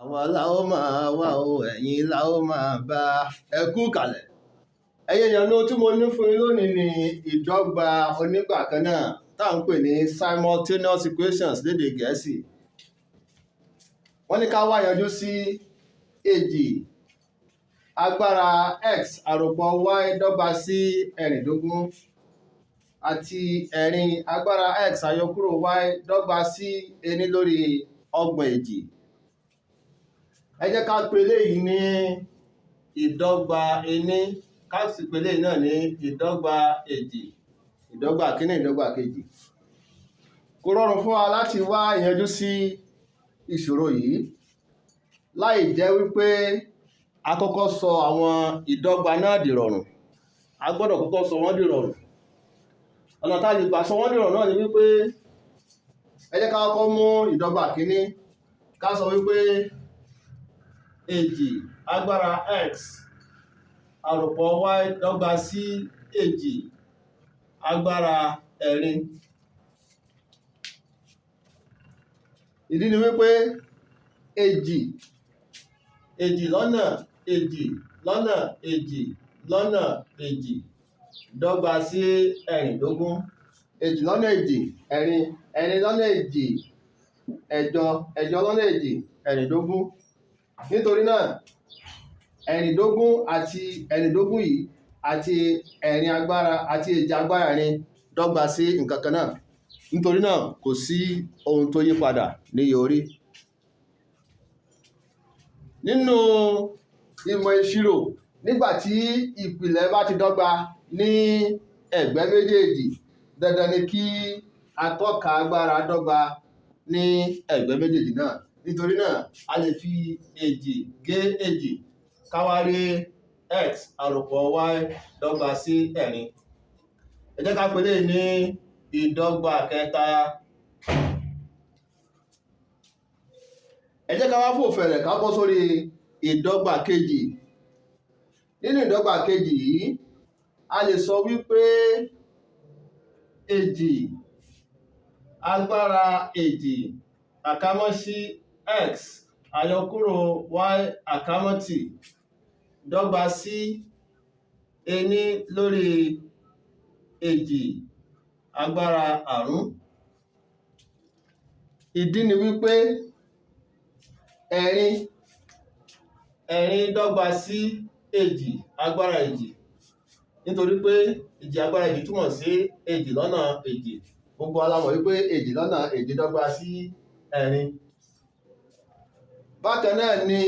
àwa la ó máa wá o ẹ̀yin la ó máa bá ẹ kú kalẹ̀. ẹ̀yin èèyàn ní ohun tí mo ní fún yín lónìí ni ìdọ́gba onígbàkannáà tá à ń pè ní simultaneous equations lédè Gẹ̀ẹ́sì. wọ́n ní ká wá yanjú sí èjì agbára x àròpọ̀ y dọ́gba sí ẹ̀rìndógún àti ẹ̀rin agbára x àyọkúrò y dọ́gba sí ení lórí ọgbọ̀n èjì. ẹ jẹ́ ká pe eléyìí ní ìdọ́gba ení, ká sì pe eléyìí náà ní ìdọ́gba èjì, ìdọ́gba kíní, ìdọ́gba kejì. kò rọrùn fún wa láti wá ìyanjú sí ìṣòro yìí láì jẹ́ wípé a kọ́kọ́ sọ àwọn ìdọ́gba náà dìrọ̀rùn. a gbọ́dọ̀ kọ́kọ́ sọ wọ́n dìrọ̀rùn. ọ̀nà tá a lè gbà sọ wọ́n dìrọ̀rùn náà ni wípé ẹ jẹ́ ká kọ́kọ́ mú ìdọ́gba kíní, ká sọ wípé èjì agbára x àròpọ̀ y dọ́gba sí èjì agbára ẹ̀rin. ìdí ni wípé èjì lọ́nà èjì lọ́nà èjì lọ́nà èjì dọ́gba sí ẹ̀rìndógún. èjì lọ́nà èjì ẹ̀rin, ẹ̀rin lọ́nà èjì ẹ̀jọ, ẹ̀jọ lọ́nà èjì ẹ̀rìndógún. nítorí náà ẹ̀rìndógún àti ẹ̀rìndógún yìí àti ẹ̀rin agbára àti èjì agbára ẹ̀rin dọ́gba sí nǹkan kan náà. nítorí náà kò sí ohun tó yí padà níye orí. nínú ìmọ̀ ìṣirò, nígbà tí ìpìlẹ̀ bá ti dọ́gba ní ẹ̀gbẹ́ méjèèjì, dandan ni kí atọ́ka agbára dọ́gba ní ẹ̀gbẹ́ méjèèjì náà. nítorí náà a lè fi èjì gé èjì ká wá rí x àròpọ̀ y dọ́gba sí ẹ̀rin. ẹ jẹ́ ká pè eléyìí ní ìdọ́gba kẹta. ẹ jẹ́ ká wá fò fẹ̀rẹ̀ ká bọ́ sórí ìdọ́gba kejì. nínú ìdọ́gba kejì yìí a lè sọ wípé èjì agbára èjì àkámọ́ sí x àyọkúrò y àkámọ́ tì dọ́gba sí ení lórí èjì agbára àrún. ìdí ni wípé ẹ̀rin dọ́gba sí èjì agbára èjì, nítorí pé èjì agbára èjì túmọ̀ sí èjì lọ́nà èjì. gbogbo wa la mọ̀ wípé èjì lọ́nà èjì dọ́gba sí ẹ̀rin. bákan náà ni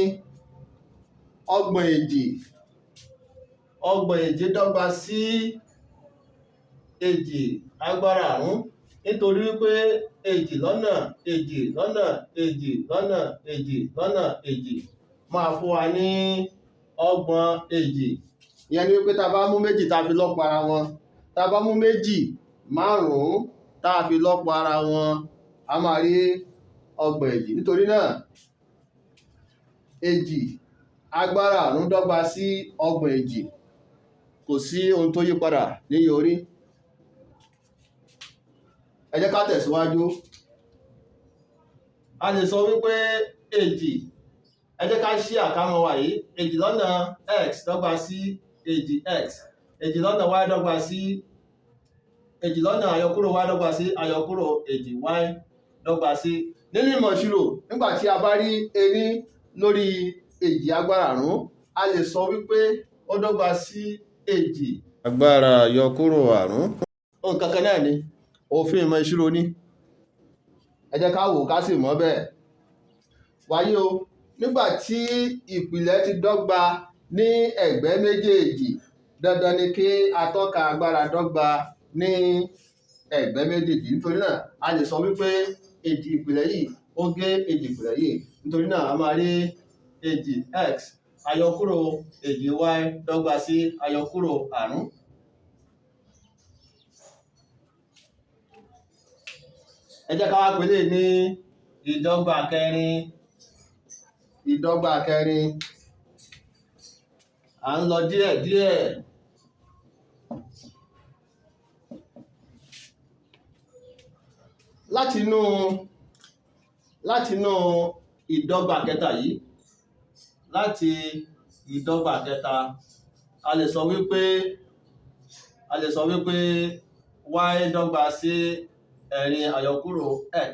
ọgbọ̀n èjì dọ́gba sí èjì agbára àrún, nítorí wípé èjì lọ́nà èjì lọ́nà èjì lọ́nà èjì lọ́nà èjì máa fún wa ní ọgbọ̀n èjì. ìyẹn ni wípé tá a bá mú méjì tá a fi lọ́pọ̀ ara wọn, tá a bá mú méjì márùn-ún tá a fi lọ́pọ̀ ara wọn, a máa rí ọgbọ̀n èjì. nítorí náà èjì agbára àrún dọ́gba sí ọgbọ̀n èjì. kò sí ohun tó yí padà níye orí. ẹ jẹ́ ká tẹ̀síwájú. a lè sọ wípé èjì, ẹ jẹ́ ká ṣí àkámọ́ wa yìí, èjì lọ́nà x dọ́gba sí èjì x, èjì lọ́nà y dọ́gba sí èjì lọ́nà àyọkúrò y dọ́gba sí àyọkúrò èjì y dọ́gba sí. nínú ìmọ̀ ìṣirò, nígbà tí a bá rí ení lórí èjì agbára àrún, a lè sọ wípé ó dọ́gba sí èjì agbára àyọkúrò àrún. nǹkan kan náà ni òfin ìmọ̀ ìṣirò ní. ẹ jẹ́ ká wò ká sì mọ̀ bẹ́ẹ̀. wáyé o, nígbà tí ìpìlẹ̀ ti dọ́gba ní ẹ̀gbẹ́ méjèèjì, dandan ni kí atọ́ka agbára dọ́gba ní ẹ̀gbẹ́ méjèèjì. nítorí náà a lè sọ wípé èjì ìpìlẹ̀ yìí ó gé èjì ìpìlẹ̀ yìí. nítorí náà a máa rí èjì x àyọkúrò èjì y dọ́gba sí àyọkúrò àrún. ẹ jẹ́ ká wá pè eléyìí ní ìdọ́gba kẹrin. ìdọ́gba kẹrin, à ń lọ díẹ̀ díẹ̀. látinú ìdọ́gba kẹta yìí, láti ìdọ́gba kẹta a lè sọ wípé y dọ́gba sí ẹ̀rin àyọkúrò x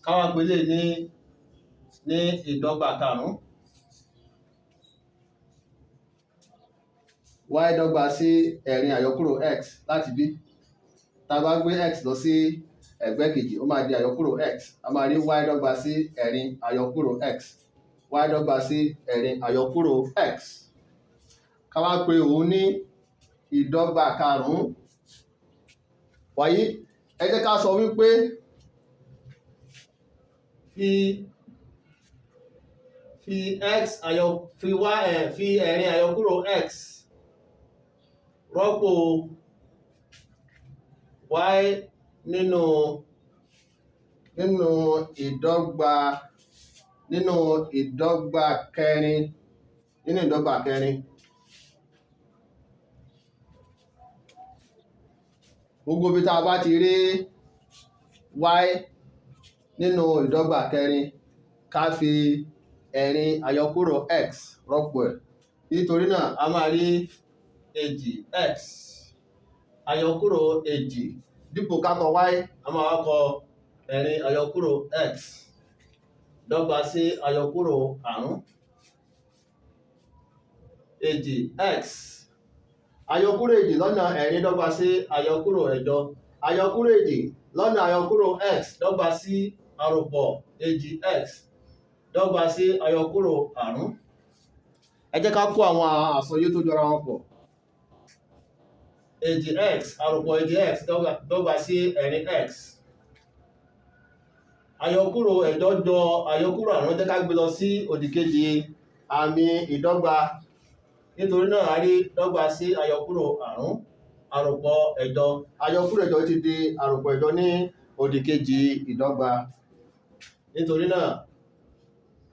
ká wá pè eléyìí ní ìdọ́gba karùn-ún. Y dọ́gba sí ẹ̀rin àyọkúrò x láti bí. Tá a bá gbé x lọ sí ẹ̀gbẹ́ kejì ó máa di àyọkúrò x. A máa rí y dọ́gba sí ẹ̀rin àyọkúrò x. Y dọ́gba sí ẹ̀rin àyọkúrò x. Ká wá pè òun ní ìdọ́gba karùn-ún. Wàyí ẹ jẹ́ ká sọ wípé fi ẹ̀rin àyọkúrò x rọ́pò y nínú ìdọ́gba kẹrin. Gbogbo bí tá a bá ti rí y nínú ìdọ́gba kẹrin ká fi ẹ̀rin àyọkúrò x rọ́pò ẹ̀. Nítorí náà a máa rí èjì x àyọkúrò èjì dípò ká kọ y a máa wá kọ ẹ̀rin àyọkúrò x dọ́gba sí àyọkúrò àrún. Èjì x àyọkúrò èjì lọ́nà ẹ̀rin dọ́gba sí àyọkúrò ẹ̀jọ. Àyọkúrò èjì lọ́nà àyọkúrò x dọ́gba sí àròpọ̀ èjì x dọ́gba sí àyọkúrò àrún. Ẹ jẹ́ ká kó àwọn àsọyé tó jọra wọn pọ̀. Èjì x àròpọ̀ èjì x dọ́gba sí ẹ̀rin x. Àyọkúrò ẹ̀jọ jọ àyọkúrò àrún, jẹ́ ká gbé lọ sí òdìkejì àmì ìdọ́gba. Nítorí náà a rí dọ́gba sí àyọkúrò àrún àròpọ̀ ẹ̀jọ. Àyọkúrò ẹ̀jọ ti di àròpọ̀ ẹ̀jọ ní òdìkejì ìdọ́gba. Nítorí náà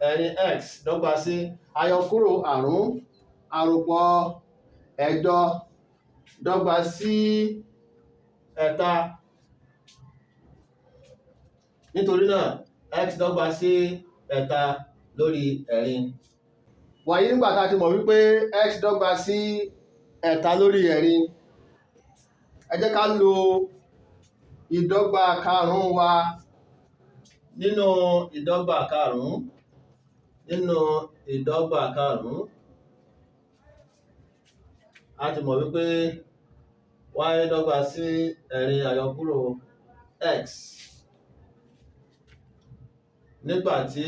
ẹ̀rin x dọ́gba sí àyọkúrò àrún àròpọ̀ ẹ̀jọ dọ́gba sí ẹ̀ta. Nítorí náà x dọ́gba sí ẹ̀ta lórí ẹ̀rin. Wàyí nígbà tá a ti mọ̀ wípé x dọ́gba sí ẹ̀ta lórí ẹ̀rin, ẹ jẹ́ ká lo ìdọ́gba karùn-ún wa. Nínú ìdọ́gba karùn-ún a ti mọ̀ wípé y dọ́gba sí ẹ̀rin àyọkúrò x nígbàtí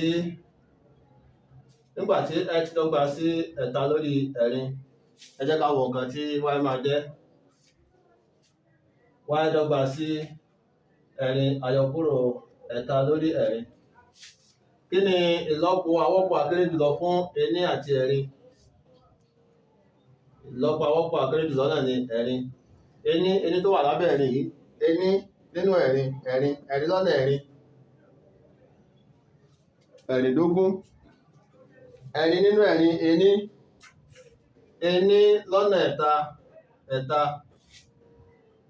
x dọ́gba sí ẹ̀ta lórí ẹ̀rin. Ẹ jẹ́ ká wo nǹkan tí y máa jẹ́. Y dọ́gba sí ẹ̀rin àyọkúrò ẹ̀ta lórí ẹ̀rin. Kí ni ìlọ́po àwọ́pọ̀ akéré jùlọ fún ení àti ẹ̀rin? Ìlọ́po àwọ́pọ̀ akéré jùlọ náà ni ẹ̀rin. Ení tó wà lábẹ́ ẹ̀rin yìí, ení nínú ẹ̀rin, ẹ̀rin lọ́nà ẹ̀rin, ẹ̀rìndógún. Ẹ̀rin nínú ẹ̀rin, ení lọ́nà ẹ̀ta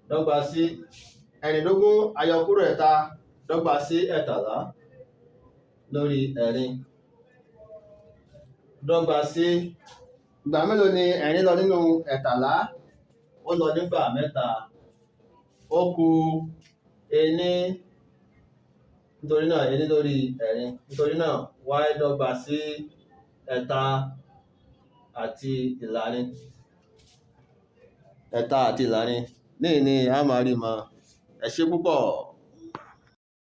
dọ́gba sí ẹ̀rìndógún àyọkúrò ẹ̀ta dọ́gba sí ẹ̀tàlá lórí ẹ̀rin. Dọ́gba sí ìgbà mélòó ni ẹ̀rin lọ nínú ẹ̀tàlá? Ó lọ nígbà mẹ́ta. Ó kù ení. Nítorí náà ení lórí ẹ̀rin. Nítorí náà y dọ́gba sí ẹ̀ta àti ìlàrin. Ẹ̀ta àti ìlàrin. Ní a máa rí mọ́. Ẹ ṣé púpọ̀.